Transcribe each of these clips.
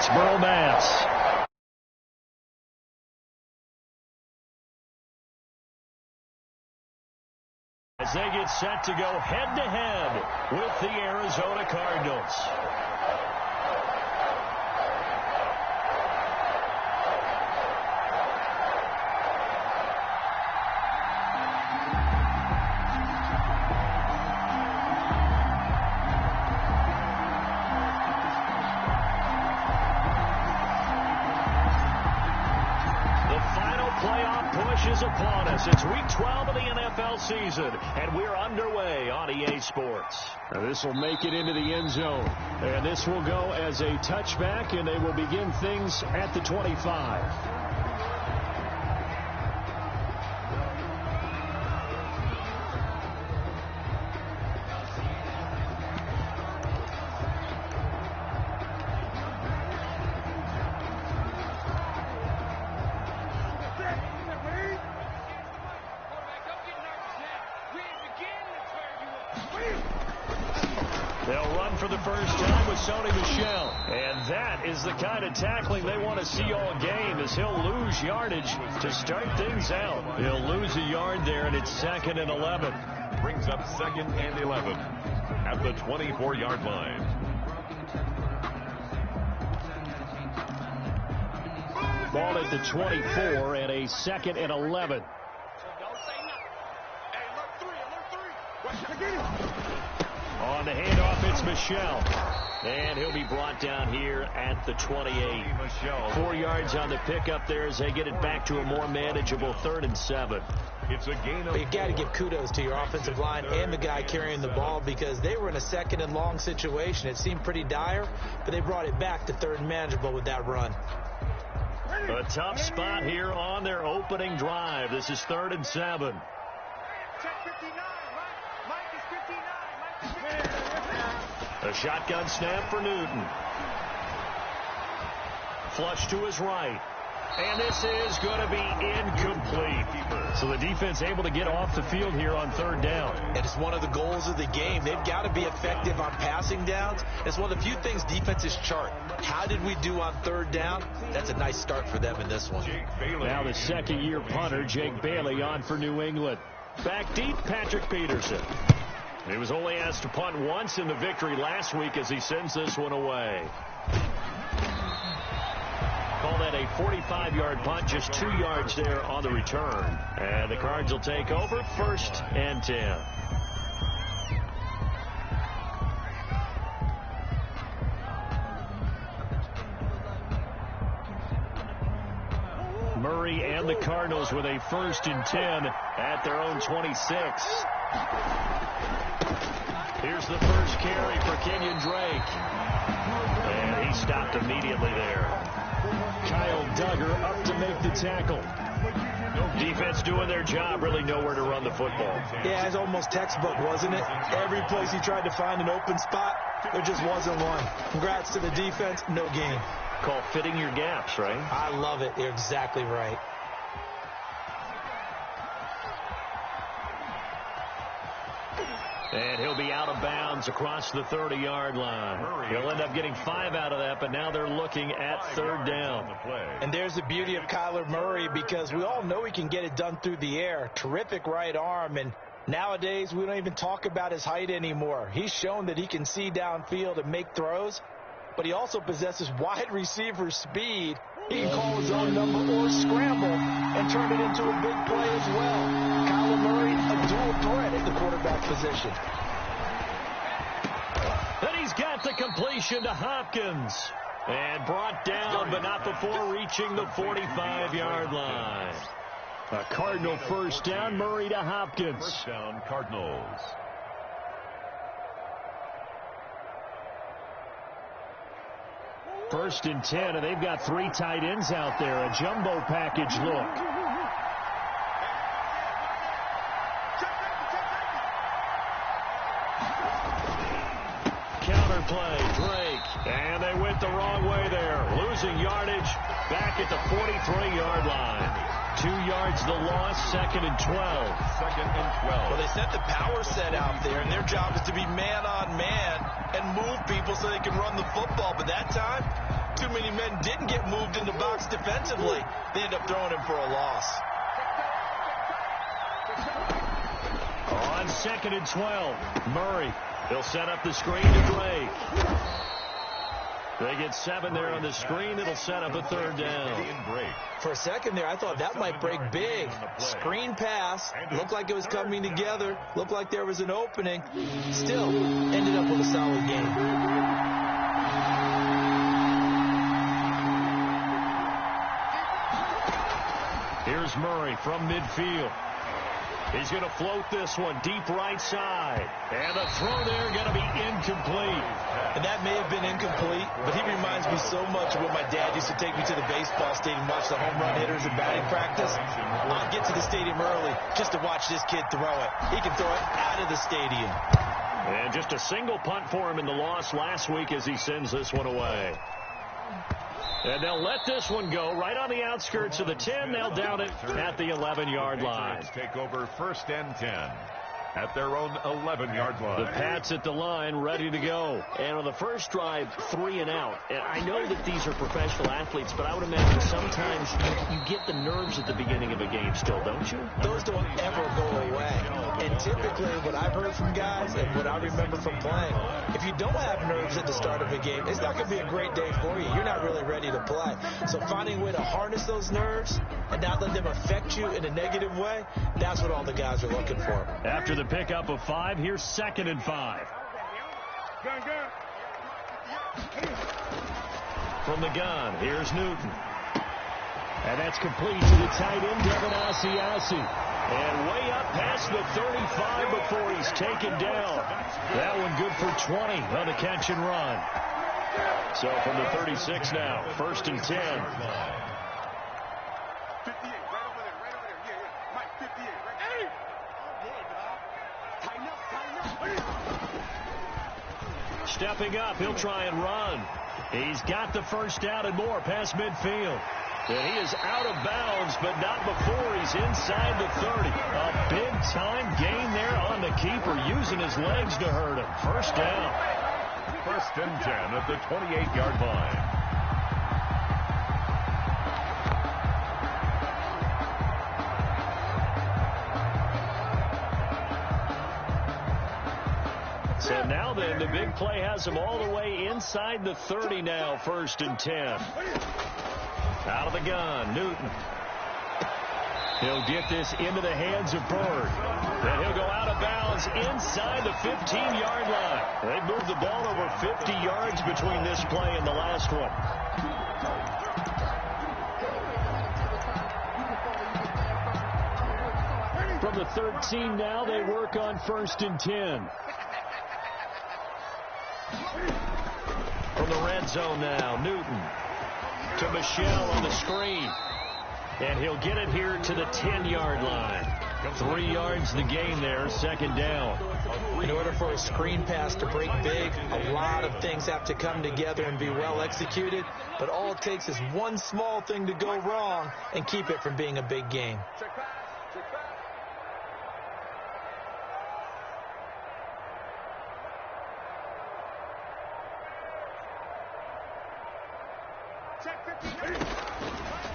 Foxborough, Mass. As they get set to go head-to-head with the Arizona Cardinals. Is upon us. It's week 12 of the NFL season, and we're underway on EA Sports. This will make it into the end zone, and this will go as a touchback, and they will begin things at the 25. They'll run for the first time with Sony Michel. And that is the kind of tackling they want to see all game, as he'll lose yardage to start things out. He'll lose a yard there, and it's 2nd and 11. Brings up 2nd and 11 at the 24-yard line. Ball at the 24 and a 2nd and 11. On the handoff, it's Michel. And he'll be brought down here at the 28. 4 yards on the pickup there as they get it back to a more manageable 3rd and 7. It's a gain of... You've got to give kudos to your offensive line and the guy carrying the ball, because they were in a 2nd and long situation. It seemed pretty dire, but they brought it back to 3rd and manageable with that run. A tough spot here on their opening drive. This is 3rd and 7. A shotgun snap for Newton. Flush to his right. And this is going to be incomplete. So the defense able to get off the field here on 3rd down. And it's one of the goals of the game. They've got to be effective on passing downs. It's one of the few things defenses chart. How did we do on 3rd down? That's a nice start for them in this one. Now the 2nd-year punter, Jake Bailey, on for New England. Back deep, Patrick Peterson. He was only asked to punt once in the victory last week as he sends this one away. Call that a 45-yard punt, just 2 yards there on the return. And the Cards will take over, 1st and 10. Murray and the Cardinals with a 1st and 10 at their own 26. Here's the first carry for Kenyon Drake. And he stopped immediately there. Kyle Duggar up to make the tackle. Defense doing their job, really nowhere to run the football. Yeah, it's almost textbook, wasn't it? Every place he tried to find an open spot, there just wasn't one. Congrats to the defense, no gain. Called fitting your gaps, right? I love it. You're exactly right. And he'll be out of bounds across the 30-yard line. He'll end up getting 5 out of that, but now they're looking at 3rd down. And there's the beauty of Kyler Murray, because we all know he can get it done through the air. Terrific right arm, and nowadays we don't even talk about his height anymore. He's shown that he can see downfield and make throws, but he also possesses wide receiver speed. He can call his own number or scramble and turn it into a big play as well. Kyler Murray, a dual threat at the quarterback position. And he's got the completion to Hopkins. And brought down, but not before reaching the 45-yard line. A Cardinal 1st down, Murray to Hopkins. 1st down, Cardinals. First and 10, and they've got 3 tight ends out there. A jumbo package look. Counterplay, Drake. And they went the wrong way there. Losing yardage back at the 43-yard line. 2 yards the loss, 2nd and 12. 2nd and 12. Well, they set the power set out there, and their job is to be man-on-man and move people so they can run the football. But that time, too many men didn't get moved in the box defensively. They end up throwing him for a loss. On 2nd and 12, Murray. He'll set up the screen to Drake. They get 7 there on the screen. It'll set up a 3rd down. For a second there, I thought that might break big. Screen pass. Looked like it was coming together. Looked like there was an opening. Still, ended up with a solid game. Here's Murray from midfield. He's going to float this one deep right side. And the throw there going to be incomplete. And that may have been incomplete, but he reminds me so much of when my dad used to take me to the baseball stadium, watch the home run hitters and batting practice. I'll get to the stadium early just to watch this kid throw it. He can throw it out of the stadium. And just a single punt for him in the loss last week as he sends this one away. And they'll let this one go right on the outskirts of the 10. They'll down it at the 11-yard line. Take over 1st and 10 at their own 11-yard line. The Pats at the line, ready to go. And on the first drive, 3 and out. And I know that these are professional athletes, but I would imagine sometimes you get the nerves at the beginning of a game still, don't you? Those don't ever go away. And typically what I've heard from guys and what I remember from playing, if you don't have nerves at the start of a game, it's not going to be a great day for you. You're not really ready to play. So finding a way to harness those nerves and not let them affect you in a negative way, that's what all the guys are looking for. After the pickup of 5, here's 2nd and 5. From the gun, here's Newton. And that's complete to the tight end, Devin Asiasi. And way up past the 35 before he's taken down. That one good for 20 on the catch and run. So from the 36 now, 1st and 10. Stepping up, he'll try and run. He's got the 1st down and more past midfield. And he is out of bounds, but not before he's inside the 30. A big-time gain there on the keeper, using his legs to hurt him. 1st down. 1st and 10 at the 28-yard line. So now then, the big play has him all the way inside the 30 now, 1st and 10. Out of the gun, Newton. He'll get this into the hands of Bird. Then he'll go out of bounds inside the 15-yard line. They moved the ball over 50 yards between this play and the last one. From the 13 now, they work on 1st and 10. From the red zone now, Newton to Michelle on the screen. And he'll get it here to the 10-yard line. 3 yards the gain there, 2nd down. In order for a screen pass to break big, a lot of things have to come together and be well executed. But all it takes is one small thing to go wrong and keep it from being a big game.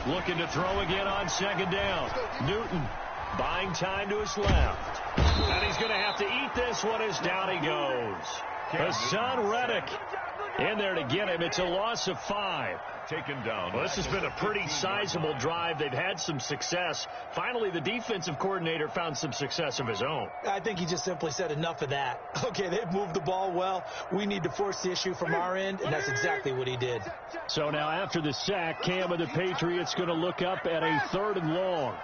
Looking to throw again on 2nd down. Newton buying time to his left. And he's going to have to eat this one as down he goes. Hassan Reddick in there to get him. It's a loss of 5. Taken down. Well, this has been a pretty sizable drive. They've had some success. Finally, the defensive coordinator found some success of his own. I think he just simply said enough of that. Okay, they've moved the ball well. We need to force the issue from our end, and that's exactly what he did. So now after the sack, Cam of the Patriots going to look up at a 3rd and long.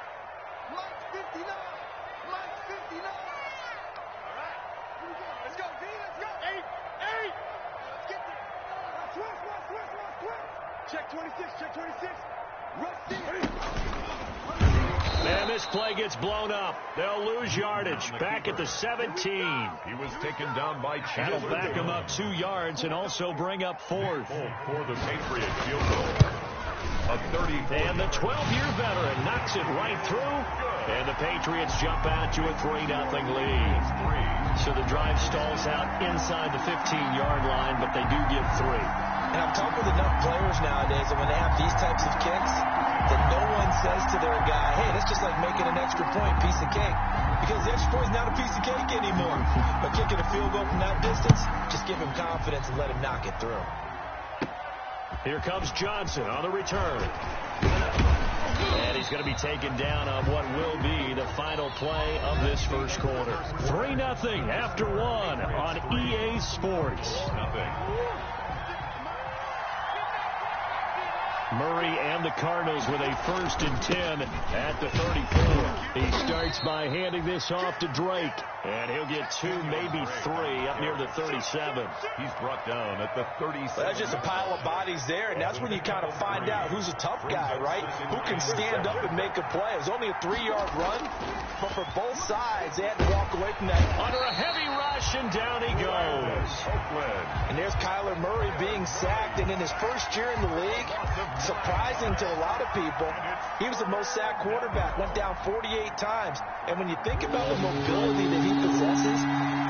And this play gets blown up. They'll lose yardage. Back at the 17. He was taken down by Chad. That'll back him up 2 yards and also bring up 4th. For the Patriot field goal. A 34. And the 12-year veteran knocks it right through. And the Patriots jump out to a 3-0 lead. So the drive stalls out inside the 15-yard line, but they do give 3. And I'm talking with enough players nowadays that when they have these types of kicks, that no one says to their guy, hey, that's just like making an extra point, piece of cake. Because the extra point is not a piece of cake anymore. But kicking a field goal from that distance, just give him confidence and let him knock it through. Here comes Johnson on the return. And he's going to be taken down on what will be the final play of this first quarter. 3-0 after one on EA Sports. Murray and the Cardinals with a 1st and 10 at the 34. He starts by handing this off to Drake. And he'll get 2, maybe 3 up near the 37. He's brought down at the 37. Well, that's just a pile of bodies there, and that's when you kind of find out who's a tough guy, right? Who can stand up and make a play. It was only a 3-yard run, but for both sides, they had to walk away from that. Under a heavy rush, and down he goes. And there's Kyler Murray being sacked, and in his first year in the league, surprising to a lot of people, he was the most sacked quarterback, went down 48 times. And when you think about the mobility that he possesses,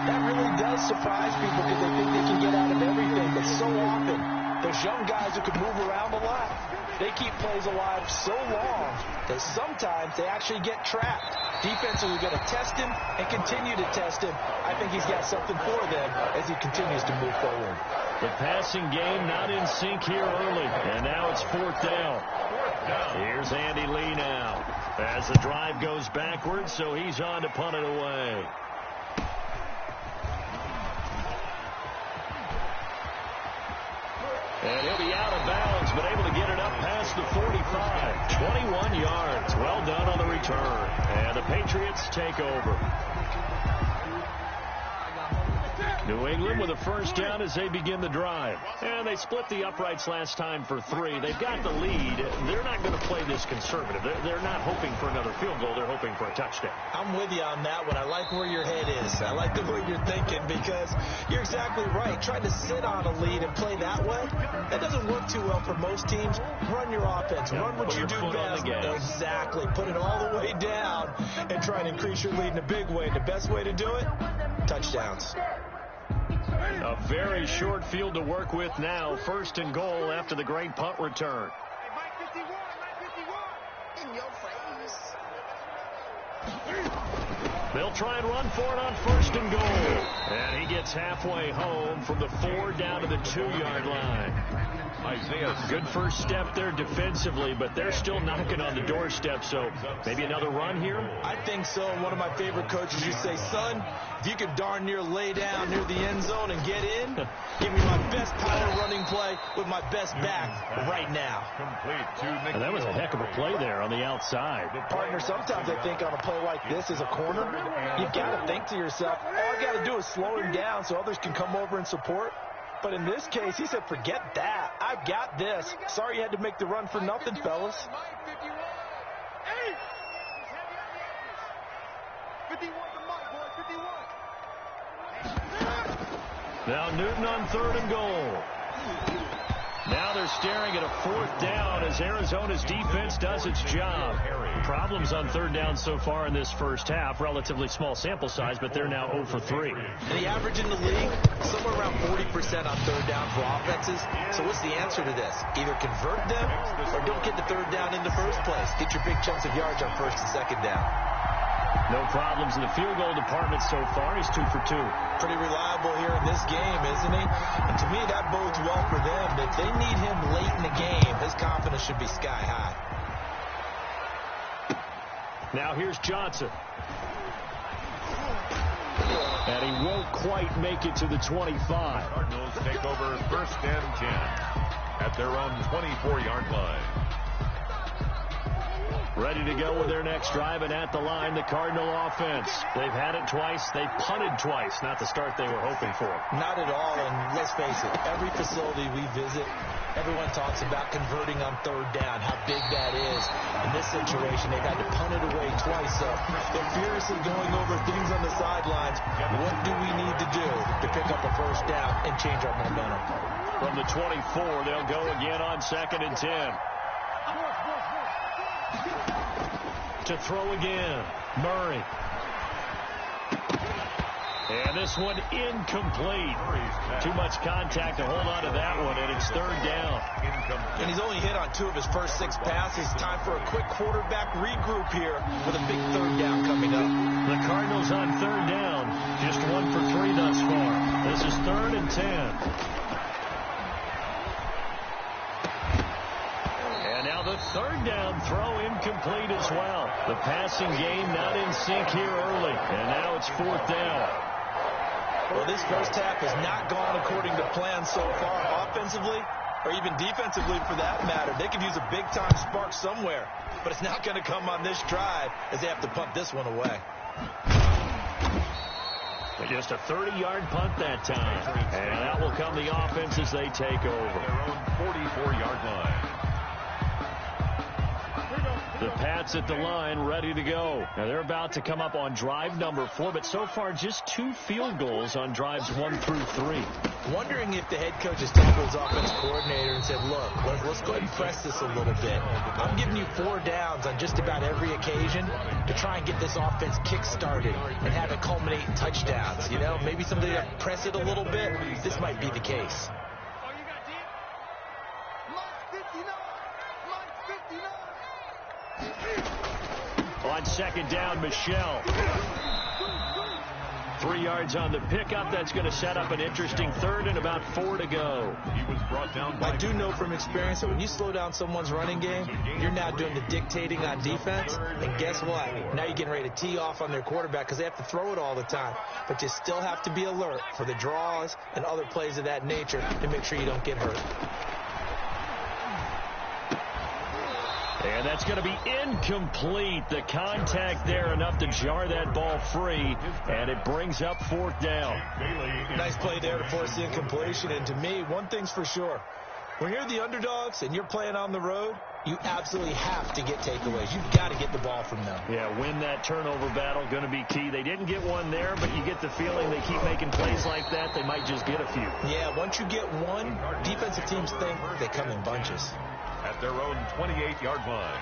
that really does surprise people because they think they can get out of everything. But so often, those young guys who can move around a lot, they keep plays alive so long that sometimes they actually get trapped. Defenses are going to test him and continue to test him. I think he's got something for them as he continues to move forward. The passing game not in sync here early, and now it's 4th down. Here's Andy Lee now as the drive goes backwards, so he's on to punt it away. And he'll be out of bounds, but able to get it up past the 45. 21 yards. Well done on the return. And the Patriots take over. New England with a 1st down as they begin the drive. And they split the uprights last time for 3. They've got the lead. They're not going to play this conservative. They're not hoping for another field goal. They're hoping for a touchdown. I'm with you on that one. I like where your head is. I like the way you're thinking because you're exactly right. Trying to sit on a lead and play that way, that doesn't work too well for most teams. Run your offense. Run what you do best. Exactly. Put it all the way down and try and increase your lead in a big way. The best way to do it, touchdowns. A very short field to work with now. 1st and goal after the great punt return. They'll try and run for it on 1st and goal. And he gets halfway home from the 4 down to the 2-yard line. Isaiah, good first step there defensively, but they're still knocking on the doorstep, so maybe another run here? I think so. One of my favorite coaches used to say, son, if you could darn near lay down near the end zone and get in, give me my best power running play with my best back right now. And that was a heck of a play there on the outside. Partner, sometimes I think on a play like this as a corner, you've got to think to yourself, all I got to do is slow him down so others can come over and support. But in this case, he said, forget that. I've got this. Sorry you had to make the run for nothing, fellas. Now Newton on 3rd and goal. Now they're staring at a 4th down as Arizona's defense does its job. Problems on 3rd down so far in this first half. Relatively small sample size, but they're now 0 for 3. And the average in the league, somewhere around 40% on 3rd down for offenses. So what's the answer to this? Either convert them or don't get the 3rd down in the first place. Get your big chunks of yards on 1st and 2nd down. No problems in the field goal department so far. He's 2 for 2. Pretty reliable here in this game, isn't he? And to me, that bodes well for them. If they need him late in the game, his confidence should be sky high. Now here's Johnson. And he won't quite make it to the 25. Cardinals take over 1st and 10 at their own 24-yard line. Ready to go with their next drive, and at the line, the Cardinal offense. They've had it twice. They punted twice. Not the start they were hoping for. Not at all, and let's face it, every facility we visit, everyone talks about converting on 3rd down, how big that is. In this situation, they've had to punt it away twice, so they're furiously going over things on the sidelines. What do we need to do to pick up a 1st down and change our momentum? From the 24, they'll go again on 2nd and 10. To throw again, Murray. And this one incomplete. Too much contact to hold on to that one, and it's third down. And he's only hit on 2 of his first 6 passes. Time for a quick quarterback regroup here with a big third down coming up. The Cardinals on third down. Just 1 for 3 thus far. This is 3rd and 10. And now the third down throw incomplete as well. The passing game not in sync here early. And now it's 4th down. Well, this first half has not gone according to plan so far, offensively or even defensively for that matter. They could use a big-time spark somewhere, but it's not going to come on this drive as they have to punt this one away. Just a 30-yard punt that time. And that will come the offense as they take over. Their own 44-yard line. The Pats at the line, ready to go. Now they're about to come up on drive number 4, but so far just 2 field goals on drives 1 through 3. Wondering if the head coach has talked to his offense coordinator and said, look, let's go ahead and press this a little bit. I'm giving you 4 downs on just about every occasion to try and get this offense kick-started and have it culminate in touchdowns. You know, maybe somebody to press it a little bit. This might be the case. On second down, Michelle. 3 yards on the pickup. That's going to set up an interesting third and about 4 to go. He was brought down by... I do know from experience that when you slow down someone's running game, you're now doing the dictating on defense. And guess what? Now you're getting ready to tee off on their quarterback because they have to throw it all the time. But you still have to be alert for the draws and other plays of that nature to make sure you don't get hurt. And that's going to be incomplete. The contact there enough to jar that ball free, and it brings up 4th down. Nice play there to force the incompletion. And to me, one thing's for sure. When you're the underdogs and you're playing on the road, you absolutely have to get takeaways. You've got to get the ball from them. Yeah, win that turnover battle, going to be key. They didn't get one there, but you get the feeling they keep making plays like that, they might just get a few. Yeah, once you get one, defensive teams think they come in bunches. At their own 28-yard line.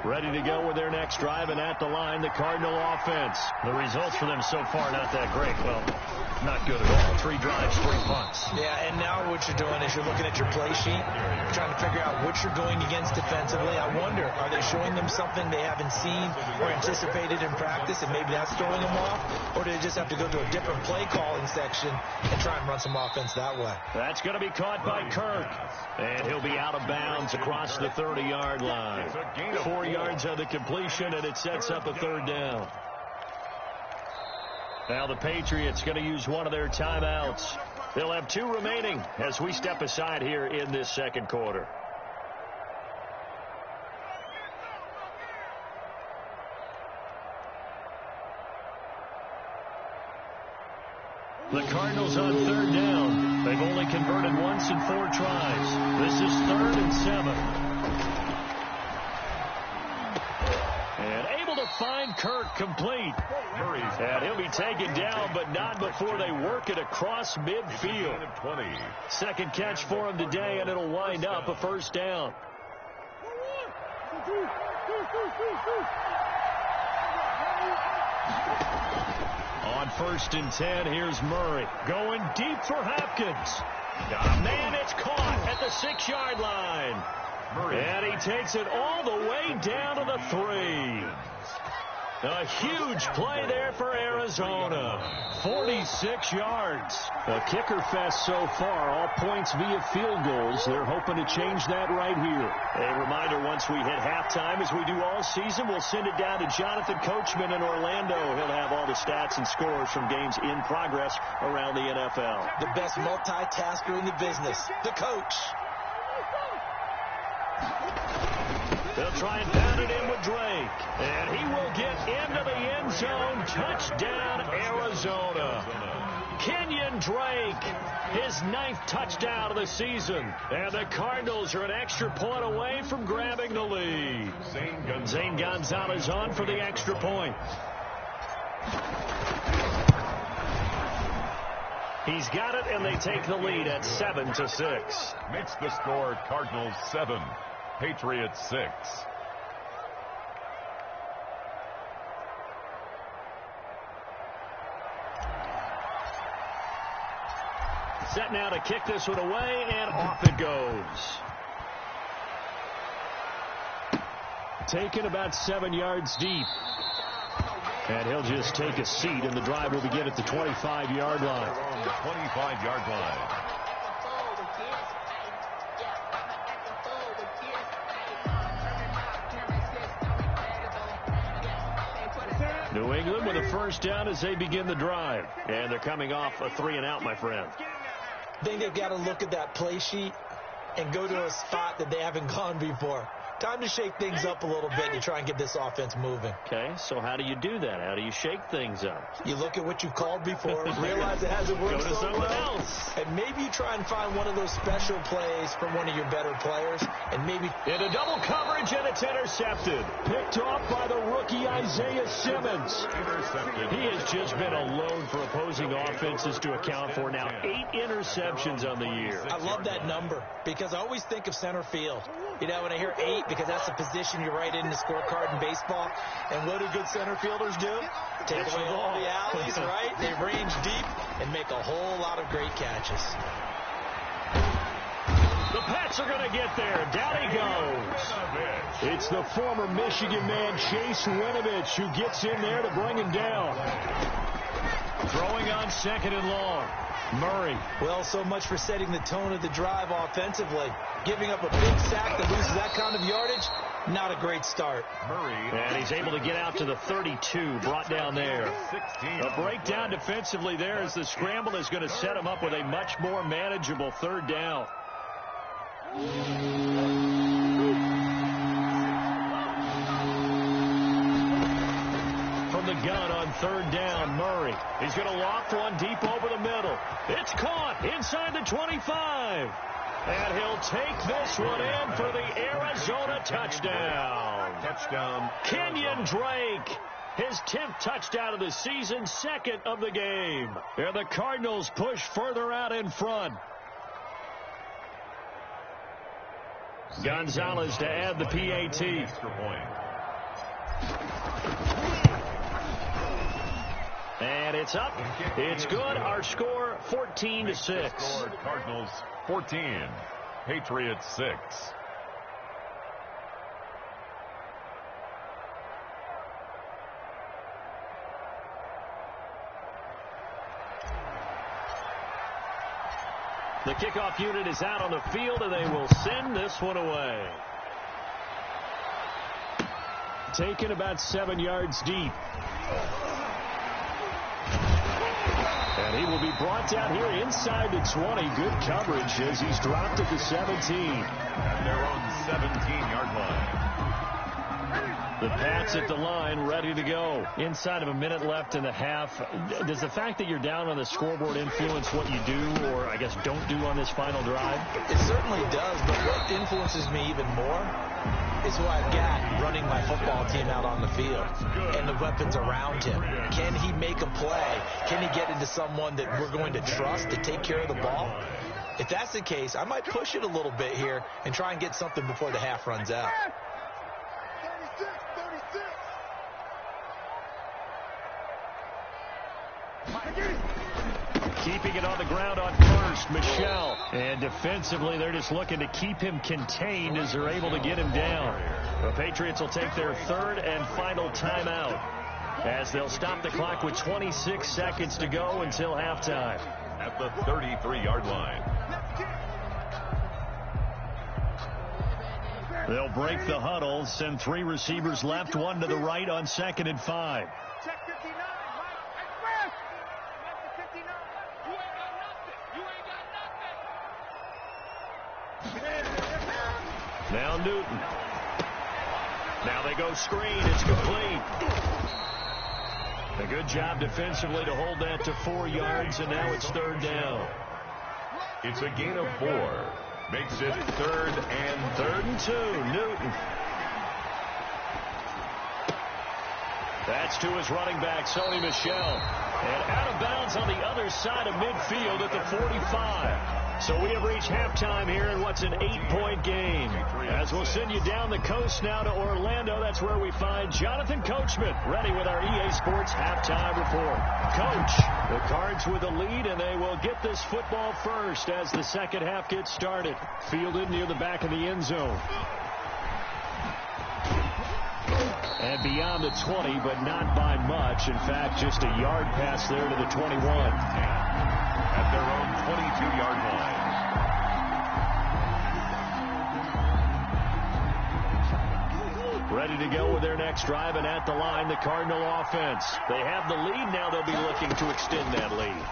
Ready to go with their next drive, and at the line, the Cardinal offense. The results for them so far not that great. Well, not good at all. 3 drives, 3 punts. Yeah, and now what you're doing is you're looking at your play sheet, trying to figure out what you're going against defensively. I wonder, are they showing them something they haven't seen or anticipated in practice, and maybe that's throwing them off? Or do they just have to go to a different play calling section and try and run some offense that way? That's going to be caught by Kirk. And he'll be out of bounds across the 30-yard line. 4 yards on the completion, and it sets up a 3rd down. Now the Patriots going to use one of their timeouts. They'll have 2 remaining as we step aside here in this second quarter. The Cardinals on 3rd down. They've only converted once in 4 tries. This is 3rd and 7. And able to find Kirk complete. And he'll be taken down, but not before they work it across midfield. 20. Second catch for him today, and it'll wind up a 1st down. On 1st and 10, here's Murray. Going deep for Hopkins. Man, it's caught at the 6-yard line. And he takes it all the way down to the 3. A huge play there for Arizona. 46 yards. A kicker fest so far. All points via field goals. They're hoping to change that right here. A reminder, once we hit halftime, as we do all season, we'll send it down to Jonathan Coachman in Orlando. He'll have all the stats and scores from games in progress around the NFL. The best multitasker in the business, the coach. They'll try and pound it in with Drake. And he will get into the end zone. Touchdown, Arizona. Kenyon Drake, his 9th touchdown of the season. And the Cardinals are an extra point away from grabbing the lead. Zane Gonzalez on for the extra point. He's got it, and they take the lead at 7-6. Makes the score Cardinals 7. Patriots 6. set now to kick this one away, and off it goes. Taken about 7 yards deep. And he'll just take a seat, and the drive will begin at the 25-yard line. On the 25-yard line. New England with a first down as they begin the drive. And they're coming off a 3-and-out, my friend. I think they've got to look at that play sheet and go to a spot that they haven't gone before. Time to shake things up a little bit to try and get this offense moving. Okay, so how do you do that? How do you shake things up? You look at what you called before, realize it hasn't worked Go to so someone well, else. and maybe you try and find one of those special plays from one of your better players, and maybe... Into double coverage, and it's intercepted. Picked off by the rookie Isaiah Simmons. Intercepted. He has just been a load for opposing offenses to account for. Now 8 interceptions on the year. I love that number because I always think of center field. You know, when I hear 8, because that's the position you write in the scorecard in baseball. And what do good center fielders do? Take away all the alleys, right? They range deep and make a whole lot of great catches. The Pats are going to get there. Down he goes. It's the former Michigan man, Chase Winovich, who gets in there to bring him down. Throwing on 2nd and long. Murray. Well, so much for setting the tone of the drive offensively. Giving up a big sack that loses that kind of yardage, not a great start. Murray. And he's able to get out to the 32, brought down there. 16. A breakdown defensively there as the scramble is going to set him up with a much more manageable 3rd down. From the gun on 3rd down, Murray. He's going to loft one deep over the middle. It's caught inside the 25. And he'll take this one in for the Arizona touchdown. Touchdown. Kenyon Drake. His 10th touchdown of the season, 2nd of the game. And the Cardinals push further out in front. Gonzalez to add the PAT. Extra point. And it's up. It's good. Our score 14-6. Score Cardinals 14. Patriots 6. The kickoff unit is out on the field, and they will send this one away. Taken about 7 yards deep. And he will be brought down here inside the 20. Good coverage as he's dropped at the 17. And they're on 17-yard line. The Pats at the line, ready to go. Inside of a minute left in the half. Does the fact that you're down on the scoreboard influence what you do, or I guess don't do on this final drive? It certainly does, but what influences me even more is who I've got running my football team out on the field and the weapons around him. Can he make a play? Can he get into someone that we're going to trust to take care of the ball? If that's the case, I might push it a little bit here and try and get something before the half runs out. Keeping it on the ground on first, Michel. And defensively, they're just looking to keep him contained as they're able to get him down. The Patriots will take their 3rd and final timeout as they'll stop the clock with 26 seconds to go until halftime. At the 33-yard line. They'll break the huddle, send 3 receivers left, 1 to the right on 2nd and 5. Now Newton. Now they go screen. It's complete. A good job defensively to hold that to 4 yards, and now it's 3rd down. It's a gain of 4. Makes it 3rd and 2. Newton. That's to his running back, Sony Michel. And out of bounds on the other side of midfield at the 45. So we have reached halftime here in what's an 8-point game. As we'll send you down the coast now to Orlando, that's where we find Jonathan Coachman ready with our EA Sports halftime report. Coach, the Cards with a lead, and they will get this football first as the second half gets started. Fielded near the back of the end zone. And beyond the 20, but not by much. In fact, just a yard pass there to the 21. At their own 22-yard line. Ready to go with their next drive, and at the line, the Cardinal offense. They have the lead. Now they'll be looking to extend that lead.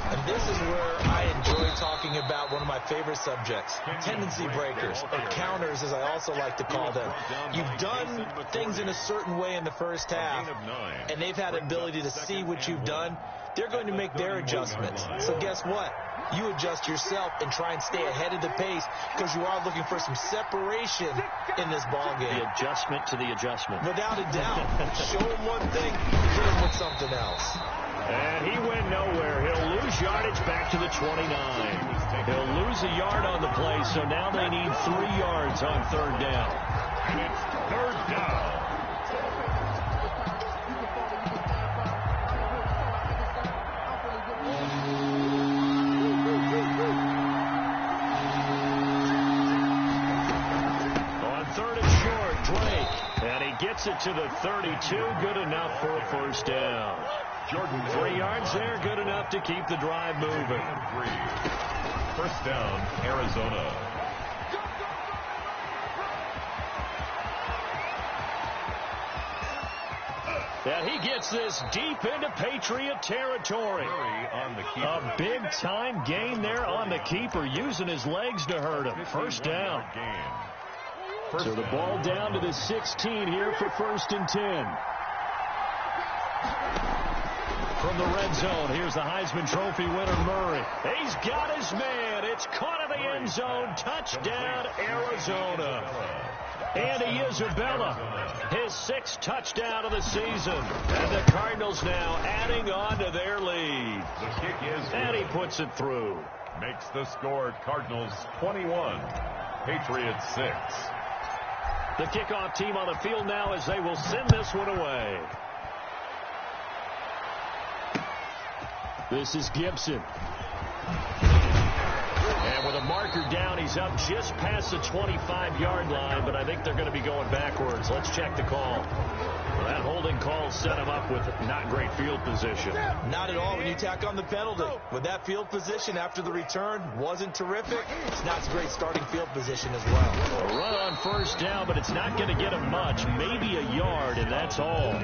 And this is where I enjoy talking about one of my favorite subjects, tendency breakers, or counters, as I also like to call them. You've done things in a certain way in the first half, and they've had the ability to see what you've done. They're going to make their adjustments. So guess what? You adjust yourself and try and stay ahead of the pace because you are looking for some separation in this ball game. The adjustment to the adjustment. Without a doubt. Show him one thing, hit him with something else. And he went nowhere. He'll lose yardage back to the 29. He'll lose a yard on the play, so now they need 3 yards on third down. And it's third down. Gets it to the 32. Good enough for a first down. Jordan, 3 yards there. Good enough to keep the drive moving. First down, Arizona. And he gets this deep into Patriot territory. A big-time gain there on the keeper, using his legs to hurt him. First down. So the ball down to the 16 here for 1st and 10. From the red zone, here's the Heisman Trophy winner, Murray. He's got his man. It's caught in the end zone. Touchdown, Arizona. Andy Isabella, his 6th touchdown of the season. And the Cardinals now adding on to their lead. The kick is good. And he puts it through. Makes the score Cardinals 21, Patriots 6. The kickoff team on the field now as they will send this one away. This is Gibson. And with a marker down, he's up just past the 25-yard line, but I think they're going to be going backwards. Let's check the call. That holding call set him up with not great field position. Not at all when you tack on the penalty. With that field position after the return wasn't terrific, it's not a great starting field position as well. A run on first down, but it's not going to get him much. Maybe a yard, and that's all.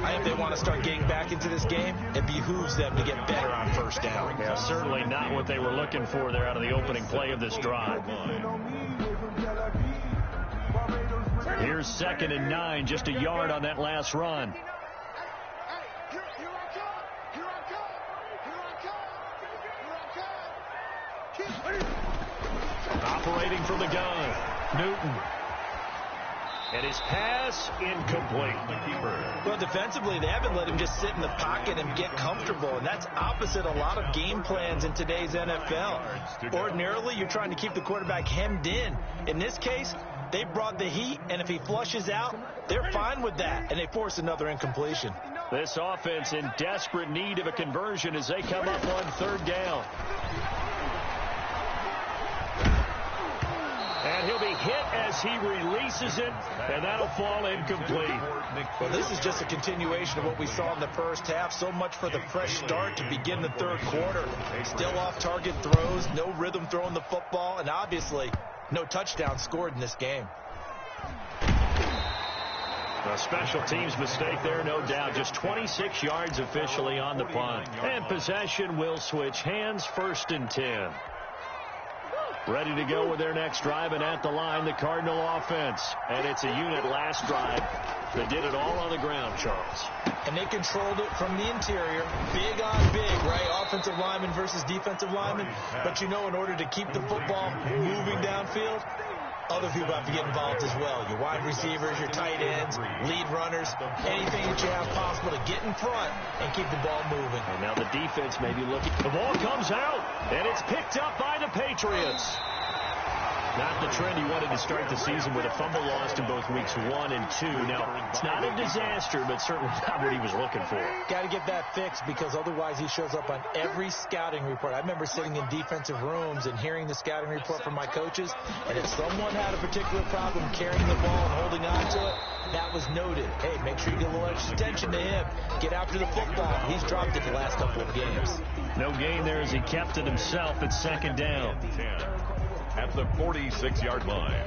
I think they want to start getting back into this game. It behooves them to get better on first down. Yeah, certainly not what they were looking for there out of the opening play of this drive. Here's 2nd and 9, just a yard on that last run. Operating from the gun, Newton. And his pass incomplete. Well, defensively, they haven't let him just sit in the pocket and get comfortable, and that's opposite a lot of game plans in today's NFL. Ordinarily, you're trying to keep the quarterback hemmed in. In this case, they brought the heat, and if he flushes out, they're fine with that, and they force another incompletion. This offense in desperate need of a conversion as they come up on third down. And he'll be hit as he releases it, and that'll fall incomplete. Well, this is just a continuation of what we saw in the first half. So much for the fresh start to begin the third quarter. Still off-target throws, no rhythm throwing the football, and obviously no touchdown scored in this game. A special teams mistake there, no doubt. Just 26 yards officially on the punt. And possession will switch hands, 1st and 10. Ready to go with their next drive, and at the line, the Cardinal offense. And it's a unit last drive that did it all on the ground, Charles. And they controlled it from the interior. Big on big, right? Offensive lineman versus defensive lineman. But you know, in order to keep the football moving downfield, other people have to get involved as well. Your wide receivers, your tight ends, lead runners, anything that you have possible to get in front and keep the ball moving. And now the defense may be looking. The ball comes out, and it's picked up by the Patriots. Not the trend he wanted to start the season with a fumble lost in both weeks 1 and 2. Now, it's not a disaster, but certainly not what he was looking for. Got to get that fixed because otherwise he shows up on every scouting report. I remember sitting in defensive rooms and hearing the scouting report from my coaches, and if someone had a particular problem carrying the ball and holding on to it, that was noted. Hey, make sure you get a little extra attention to him. Get after the football. He's dropped it the last couple of games. No gain there as he kept it himself at second down. 10 at the 46-yard line.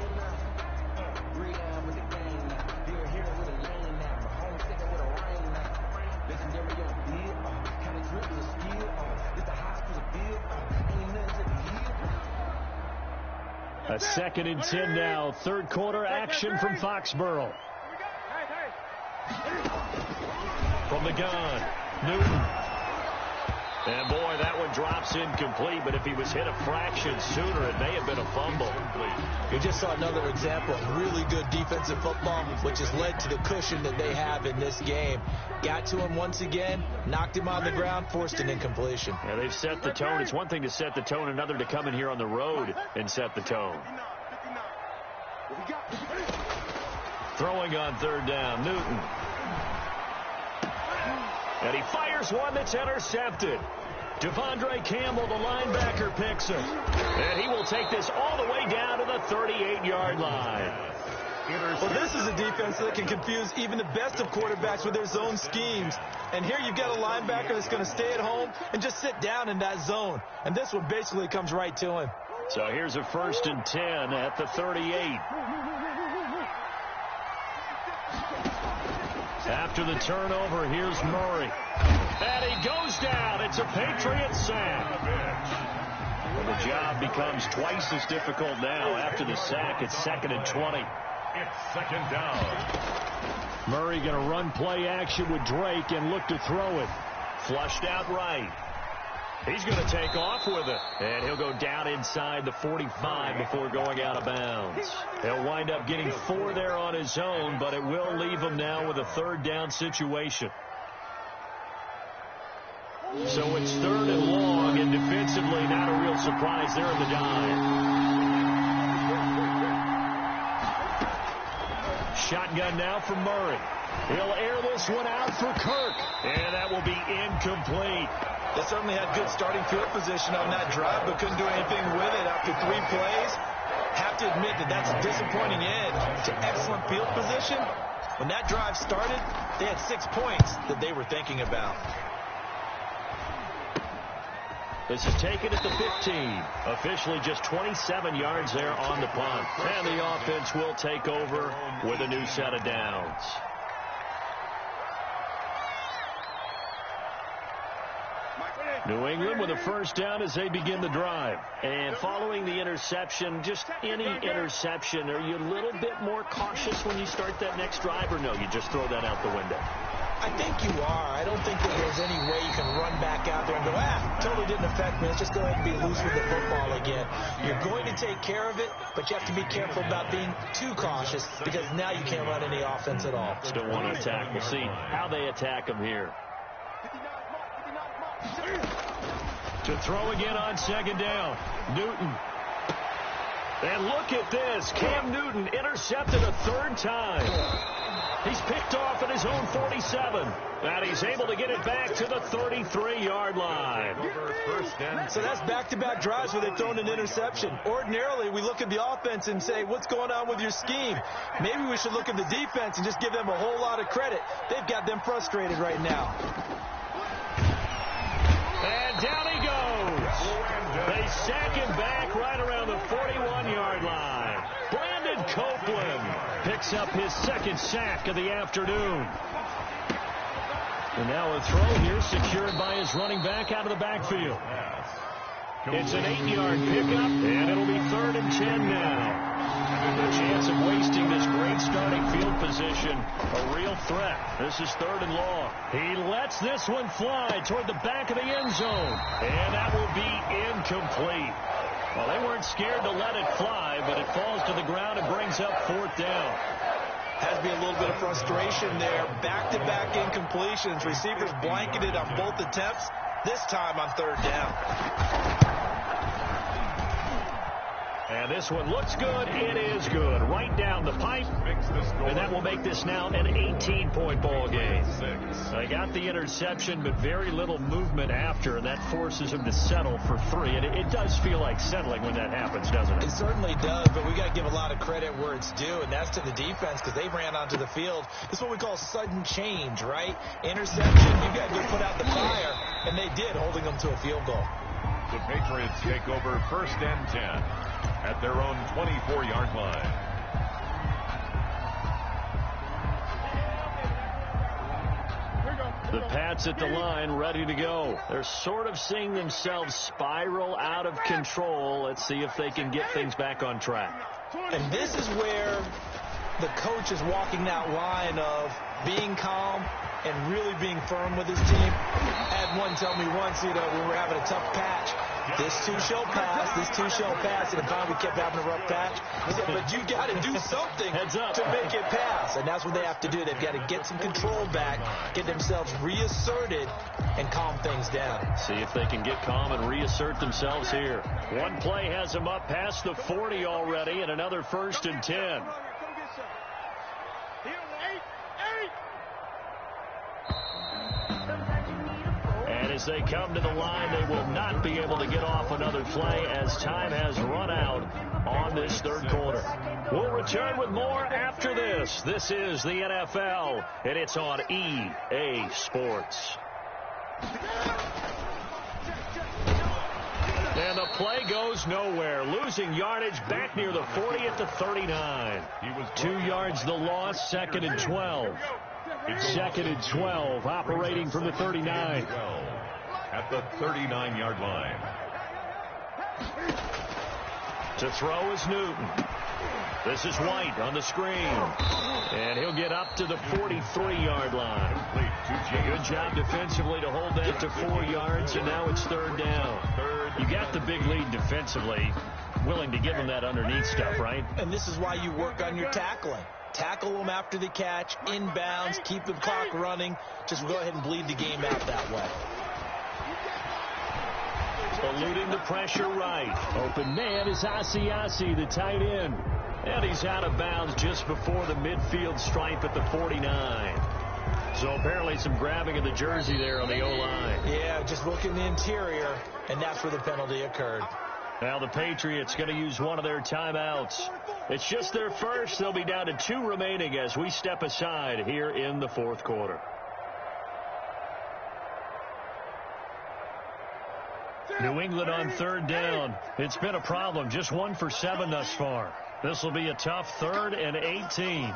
A 2nd and 10 now. Third quarter action from Foxborough. From the gun, Newton. And boy, that one drops incomplete, but if he was hit a fraction sooner, it may have been a fumble. We just saw another example of really good defensive football, which has led to the cushion that they have in this game. Got to him once again, knocked him on the ground, forced an incompletion. Yeah, they've set the tone. It's one thing to set the tone, another to come in here on the road and set the tone. Throwing on third down, Newton. And he fires one that's intercepted. Devondre Campbell, the linebacker, picks it. And he will take this all the way down to the 38-yard line. Well, this is a defense that can confuse even the best of quarterbacks with their zone schemes. And here you've got a linebacker that's going to stay at home and just sit down in that zone. And this one basically comes right to him. So here's a 1st and 10 at the 38. After the turnover, here's Murray. And he goes down. It's a Patriot sack. And the job becomes twice as difficult now. After the sack, it's 2nd and 20. It's 2nd down. Murray going to run play action with Drake and look to throw it. Flushed out right. He's going to take off with it. And he'll go down inside the 45 before going out of bounds. He'll wind up getting 4 there on his own, but it will leave him now with a 3rd down situation. So it's 3rd and long, and defensively not a real surprise there in the dive. Shotgun now from Murray. He'll air this one out for Kirk, and that will be incomplete. They certainly had good starting field position on that drive, but couldn't do anything with it after 3 plays. Have to admit that that's a disappointing end to excellent field position. When that drive started, they had 6 points that they were thinking about. This is taken at the 15. Officially just 27 yards there on the punt. And the offense will take over with a new set of downs. New England with a 1st down as they begin the drive. And following the interception, just any interception, are you a little bit more cautious when you start that next drive, or no, you just throw that out the window? I think you are. I don't think that there's any way you can run back out there and go, totally didn't affect me. Let's just go ahead and be loose with the football again. You're going to take care of it, but you have to be careful about being too cautious because now you can't run any offense at all. Still want to attack. We'll see how they attack him here. To throw again on 2nd down, Newton. And look at this. Cam Newton intercepted a 3rd time. He's picked off at his own 47. And he's able to get it back to the 33-yard line. So that's back-to-back drives where they've thrown an interception. Ordinarily, we look at the offense and say, what's going on with your scheme? Maybe we should look at the defense and just give them a whole lot of credit. They've got them frustrated right now. And down he goes. They sack him back right around the 41-yard line. Brandon Copeland picks up his 2nd sack of the afternoon. And now a throw here secured by his running back out of the backfield. It's an 8-yard pickup, and it'll be 3rd and 10 now. The chance of wasting this great starting field position, a real threat. This is 3rd and long. He lets this one fly toward the back of the end zone, and that will be incomplete. Well, they weren't scared to let it fly, but it falls to the ground and brings up 4th down. Has to be a little bit of frustration there. Back-to-back incompletions. Receivers blanketed on both attempts, this time on 3rd down. And this one looks good. It is good. Right down the pipe. And that will make this now an 18-point ball game. I got the interception, but very little movement after, and that forces him to settle for 3. And it does feel like settling when that happens, doesn't it? It certainly does, but we got to give a lot of credit where it's due, and that's to the defense because they ran onto the field. This is what we call sudden change, right? Interception, you got to go put out the fire, and they did, holding them to a field goal. The Patriots take over 1st and 10 at their own 24-yard line. The Pats at the line, ready to go. They're sort of seeing themselves spiral out of control. Let's see if they can get things back on track. And this is where the coach is walking that line of being calm and really being firm with his team. I had one tell me once, when we're having a tough patch, this too shall pass, this too shall pass, and if we kept having a rough patch, he said, but you got to do something to make it pass, and that's what they have to do. They've got to get some control back, get themselves reasserted, and calm things down. See if they can get calm and reassert themselves here. One play has them up past the 40 already, and another 1st and 10. And as they come to the line, they will not be able to get off another play as time has run out on this 3rd quarter. We'll return with more after this. This is the NFL, and it's on EA Sports. And the play goes nowhere. Losing yardage back near the 40 at the 39. 2 yards the loss, 2nd and 12. 2nd and 12, operating from the 39. At the 39-yard line. To throw is Newton. This is White on the screen. And he'll get up to the 43-yard line. Good job defensively to hold that to 4 yards, and now it's 3rd down. You got the big lead defensively. Willing to give them that underneath stuff, right? And this is why you work on your tackling. Tackle them after the catch, inbounds, keep the clock running. Just go ahead and bleed the game out that way. Eluding the pressure right. Open man is Asiasi, the tight end. And he's out of bounds just before the midfield stripe at the 49. So apparently some grabbing of the jersey there on the O-line. Yeah, just look in the interior, and that's where the penalty occurred. Now the Patriots going to use one of their timeouts. It's just their first. They'll be down to 2 remaining as we step aside here in the 4th quarter. New England on 3rd down. It's been a problem. Just 1 for 7 thus far. This will be a tough 3rd and 18.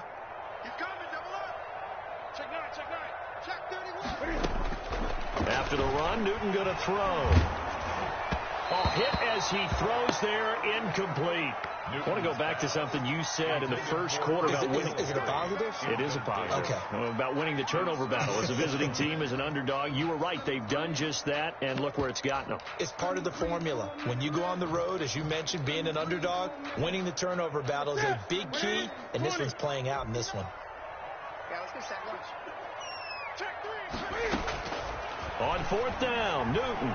After the run, Newton going to throw. Hit as he throws there, incomplete. I want to go back to something you said in the 1st quarter about winning. Is it a positive? It is a positive. Okay. About winning the turnover battle as a visiting team, as an underdog. You were right. They've done just that, and look where it's gotten them. It's part of the formula. When you go on the road, as you mentioned, being an underdog, winning the turnover battle is a big key, and this one's playing out in this one. Yeah, let's go set lunch. On 4th down, Newton.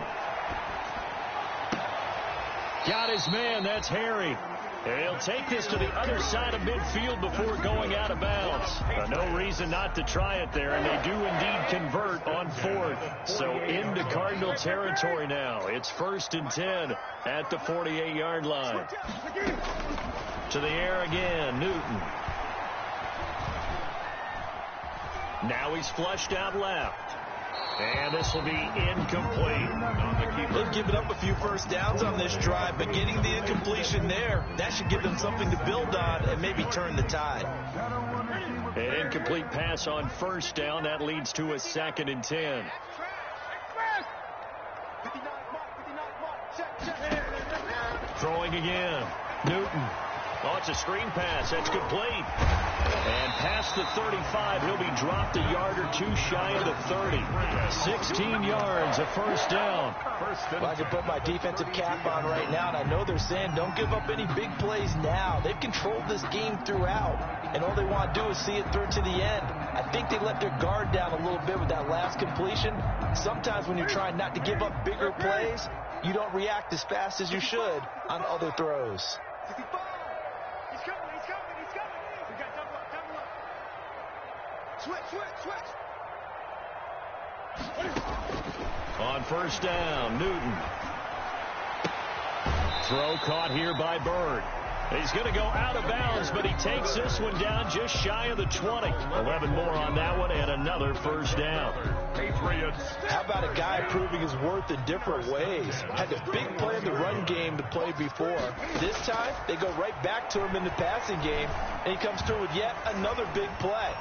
Got his man. That's Harry. He'll take this to the other side of midfield before going out of bounds. No reason not to try it there, and they do indeed convert on 4th. So into Cardinal territory now. It's 1st and 10 at the 48-yard line. To the air again, Newton. Now he's flushed out left. And this will be incomplete. They've given up a few first downs on this drive, but getting the incompletion there, that should give them something to build on and maybe turn the tide. An incomplete pass on 1st down. That leads to a 2nd and 10. Throwing again. Newton. Oh, it's a screen pass. That's complete. And past the 35, he'll be dropped a yard or two shy of the 30. 16 yards, a first down. Well, I can put my defensive cap on right now, and I know they're saying don't give up any big plays now. They've controlled this game throughout, and all they want to do is see it through to the end. I think they let their guard down a little bit with that last completion. Sometimes when you're trying not to give up bigger plays, you don't react as fast as you should on other throws. He's coming. We got double up. Switch. On first down, Newton. Throw caught here by Bird. He's going to go out of bounds, but he takes this one down just shy of the 20. 11 more on that one and another first down. Patriots. How about a guy proving his worth in different ways? Had the big play in the run game to play before. This time, they go right back to him in the passing game, and he comes through with yet another big play.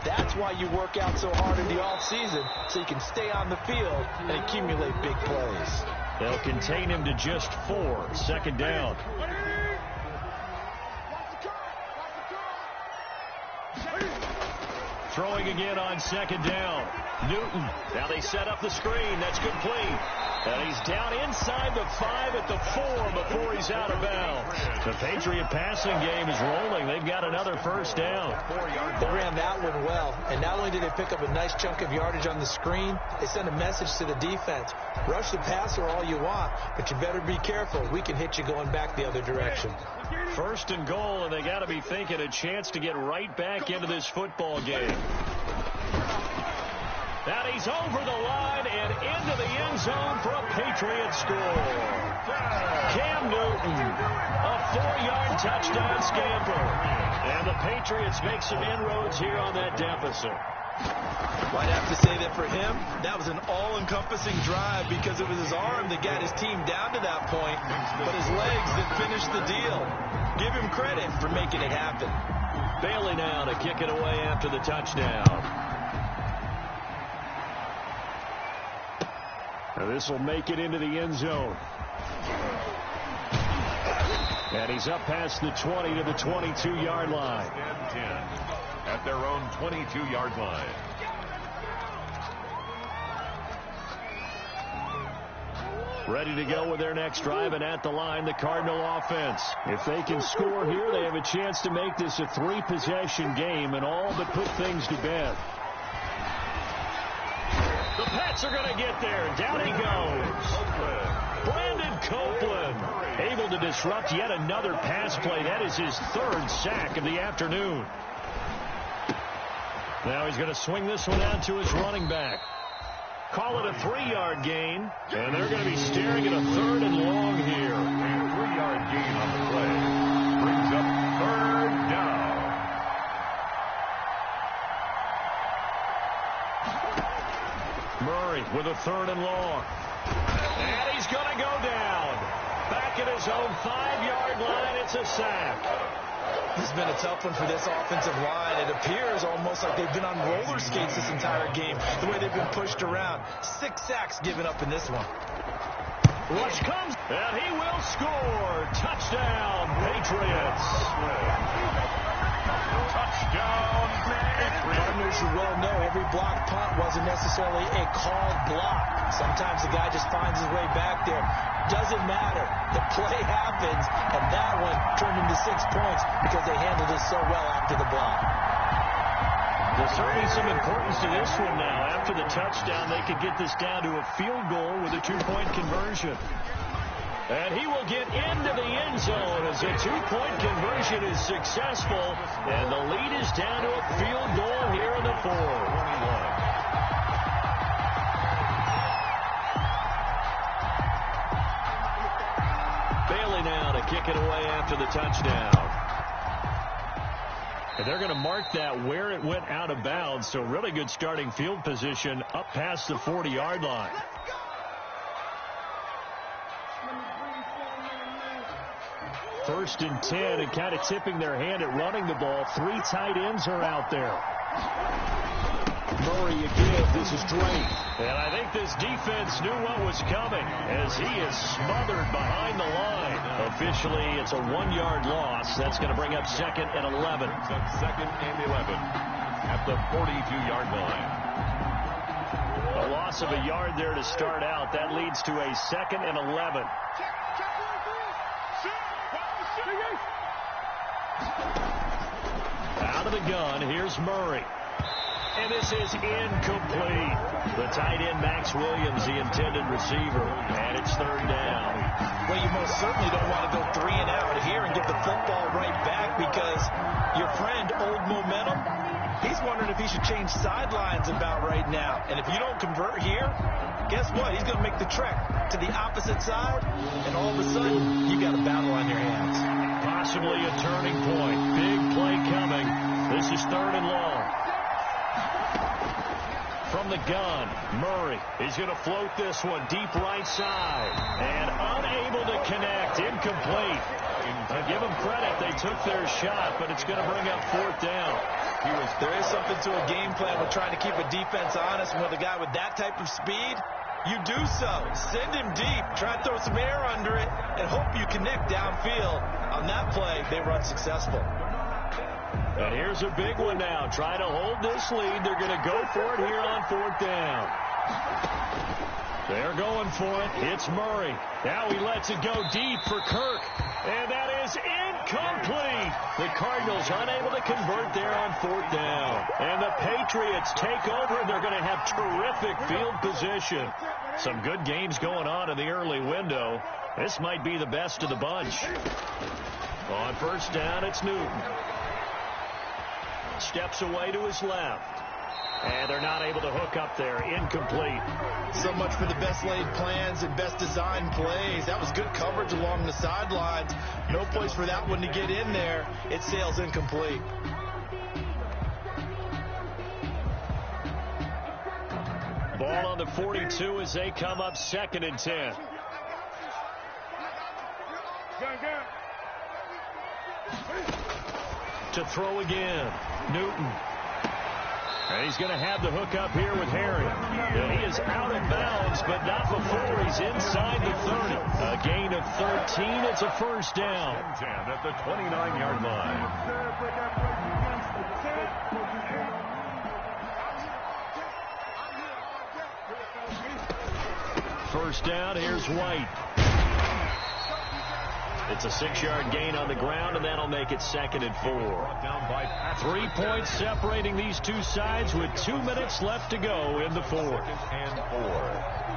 That's why you work out so hard in the offseason, so you can stay on the field and accumulate big plays. They'll contain him to just 4. Second down. Throwing again on second down. Newton. Now they set up the screen. That's complete. And he's down inside the 5 at the 4 before he's out of bounds. The Patriot passing game is rolling. They've got another first down. They ran that one well. And not only did they pick up a nice chunk of yardage on the screen, they sent a message to the defense. Rush the passer all you want, but you better be careful. We can hit you going back the other direction. First and goal, and they got to be thinking a chance to get right back into this football game. And he's over the line and into the end zone for a Patriot score. Cam Newton, a 4-yard touchdown scamper. And the Patriots make some inroads here on that deficit. Might have to say that for him, that was an all-encompassing drive because it was his arm that got his team down to that point, but his legs that finished the deal. Give him credit for making it happen. Bailey now to kick it away after the touchdown. Now this will make it into the end zone. And he's up past the 20 to the 22-yard line. 10 at their own 22-yard line. Ready to go with their next drive, and at the line, the Cardinal offense. If they can score here, they have a chance to make this a 3-possession game and all but put things to bed. The Pats are going to get there. Down he goes. Brandon Copeland able to disrupt yet another pass play. That is his 3rd sack of the afternoon. Now he's going to swing this one out to his running back. Call it a 3-yard gain, and they're going to be staring at a 3rd and long here. A 3-yard gain on the play. Brings up 3rd down. Murray with a 3rd and long. And he's going to go down. Back at his own 5-yard line, it's a sack. This has been a tough one for this offensive line. It appears almost like they've been on roller skates this entire game, the way they've been pushed around. 6 sacks given up in this one. Rush comes, and he will score. Touchdown, Patriots. Touchdown, Patriots. Partners, you well know every block punt wasn't necessarily a called block. Sometimes the guy just finds his way back there. Doesn't matter. The play happens, and that one turned into 6 points because they handled it so well after the block. There's certainly some importance to this one now. After the touchdown, they could get this down to a field goal with a 2-point conversion. And he will get into the end zone as a 2-point conversion is successful, and the lead is down to a field goal here in the 4th. Now to kick it away after the touchdown. And they're going to mark that where it went out of bounds, so really good starting field position up past the 40-yard line. First and 10, and kind of tipping their hand at running the ball. 3 tight ends are out there. Murray again. This is Drake. And I think this defense knew what was coming as he is smothered behind the line. Officially, it's a 1-yard loss. That's going to bring up 2nd and 11. Second and 11 at the 42-yard line. A loss of a yard there to start out. That leads to a 2nd and 11. Out of the gun, here's Murray. And this is incomplete. The tight end, Max Williams, the intended receiver. And it's 3rd down. Well, you most certainly don't want to go 3 and out here and get the football right back because your friend, Old Momentum, he's wondering if he should change sidelines about right now. And if you don't convert here, guess what? He's going to make the trek to the opposite side, and all of a sudden, you got a battle on your hands. Possibly a turning point. Big play coming. This is 3rd and long. From the gun, Murray is going to float this one deep right side. And unable to connect. Incomplete. Give them credit. They took their shot, but it's going to bring up 4th down. There is something to a game plan with trying to keep a defense honest. And with a guy with that type of speed, you do so. Send him deep. Try to throw some air under it and hope you connect downfield. On that play, they run successful. And here's a big one now. Try to hold this lead. They're going to go for it here on 4th down. They're going for it. It's Murray. Now he lets it go deep for Kirk. And that is incomplete. The Cardinals unable to convert there on 4th down. And the Patriots take over. They're going to have terrific field position. Some good games going on in the early window. This might be the best of the bunch. On 1st down, it's Newton. Steps away to his left. And they're not able to hook up there. Incomplete. So much for the best laid plans and best designed plays. That was good coverage along the sidelines. No place for that one to get in there. It sails incomplete. Ball on the 42 as they come up 2nd and 10. To throw again. Newton. And he's going to have the hook up here with Harry. And he is out of bounds, but not before he's inside the 30. A gain of 13. It's a 1st down. 10 at the 29-yard line. First down, here's White. It's a 6-yard gain on the ground, and that'll make it 2nd and 4. 3 points separating these two sides with 2 minutes left to go in the 4th. And 4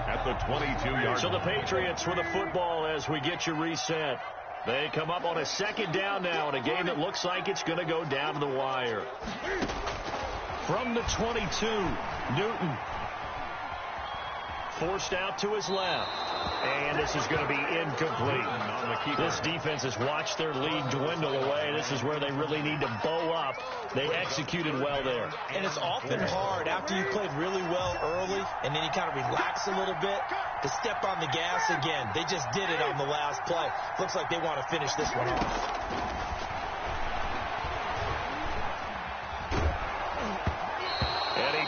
at the 22-yard So the Patriots with the football as we get you reset. They come up on a 2nd down now in a game that looks like it's going to go down to the wire. From the 22, Newton. Forced out to his left. And this is going to be incomplete. This defense has watched their lead dwindle away. This is where they really need to bow up. They executed well there. And it's often hard after you played really well early and then you kind of relax a little bit to step on the gas again. They just did it on the last play. Looks like they want to finish this one off.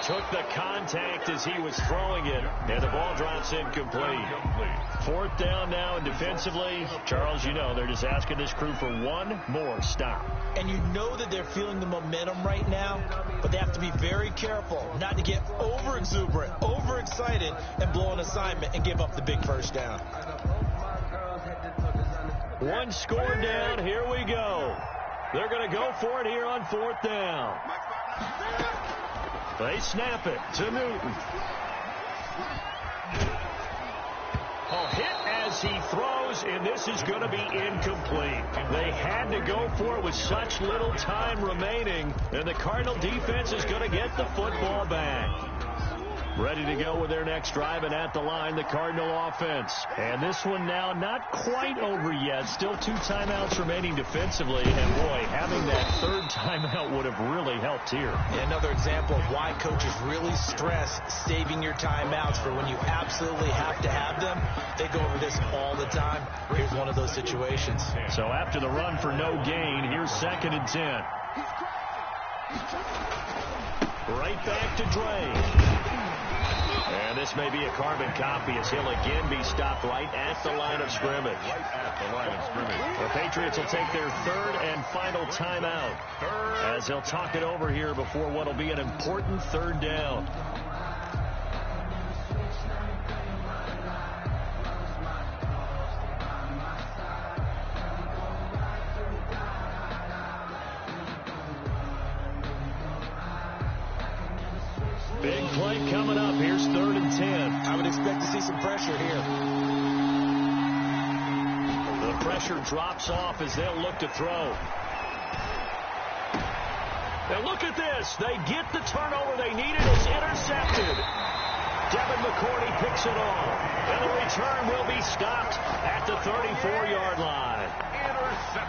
Took the contact as he was throwing it, and the ball drops incomplete. 4th down now, and defensively, Charles, you know, they're just asking this crew for one more stop. And you know that they're feeling the momentum right now, but they have to be very careful not to get over-exuberant, overexcited, and blow an assignment and give up the big 1st down. One score down, here we go. They're going to go for it here on 4th down. They snap it to Newton. Hit as he throws, and this is going to be incomplete. They had to go for it with such little time remaining, and the Cardinal defense is going to get the football back. Ready to go with their next drive, and at the line, the Cardinal offense. And this one now not quite over yet. Still 2 timeouts remaining defensively. And, boy, having that 3rd timeout would have really helped here. And another example of why coaches really stress saving your timeouts for when you absolutely have to have them. They go over this all the time. Here's one of those situations. So after the run for no gain, here's 2nd and 10. Right back to Dre. And this may be a carbon copy as he'll again be stopped right at the line of scrimmage. Right at the line of scrimmage. The Patriots will take their third and final timeout as they'll talk it over here before what will be an important third down. Big play coming up. Here's 3rd and 10. I would expect to see some pressure here. The pressure drops off as they'll look to throw. And look at this. They get the turnover they needed. It's intercepted. Devin McCourty picks it off. And the return will be stopped at the 34-yard line.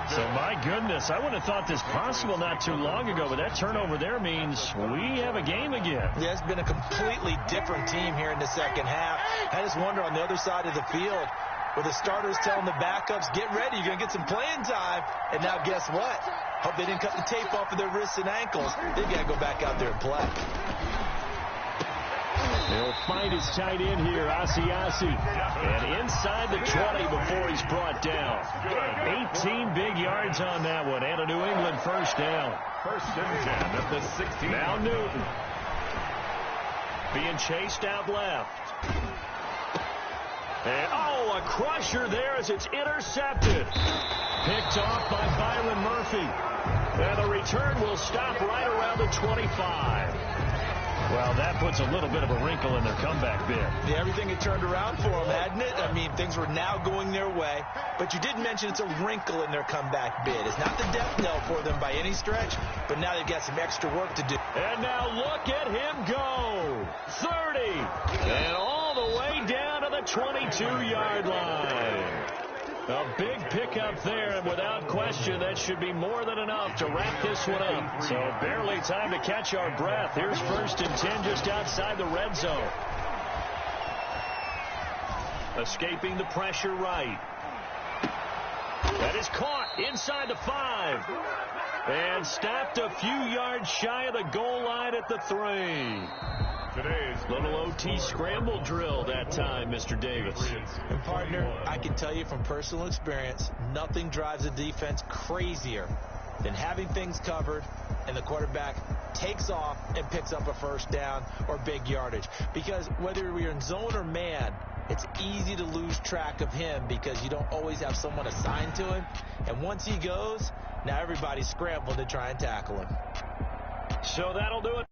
So, my goodness, I would have thought this possible not too long ago, but that turnover there means we have a game again. Yeah, it's been a completely different team here in the second half. I just wonder on the other side of the field, where the starters telling the backups, get ready, you're going to get some playing time. And now guess what? Hope they didn't cut the tape off of their wrists and ankles. They got to go back out there and play. He'll find his tight end here, Asiasi. And inside the 20 before he's brought down. 18 big yards on that one. And a New England first down. 1st and 10 at the 16. Now Newton. Being chased out left. And, oh, a crusher there as it's intercepted. Picked off by Byron Murphy. And the return will stop right around the 25. Well, that puts a little bit of a wrinkle in their comeback bid. Yeah, everything had turned around for them, hadn't it? I mean, things were now going their way. But you did mention it's a wrinkle in their comeback bid. It's not the death knell for them by any stretch, but now they've got some extra work to do. And now look at him go. 30. And all the way down to the 22-yard line. A big pickup there, and without question, that should be more than enough to wrap this one up. So barely time to catch our breath. Here's 1st and 10 just outside the red zone. Escaping the pressure right. That is caught inside the 5. And stopped a few yards shy of the goal line at the 3. Today's little OT scramble drill that time, Mr. Davis. And partner, I can tell you from personal experience, nothing drives a defense crazier than having things covered and the quarterback takes off and picks up a first down or big yardage. Because whether you're in zone or man, it's easy to lose track of him because you don't always have someone assigned to him. And once he goes, now everybody's scrambling to try and tackle him. So that'll do it.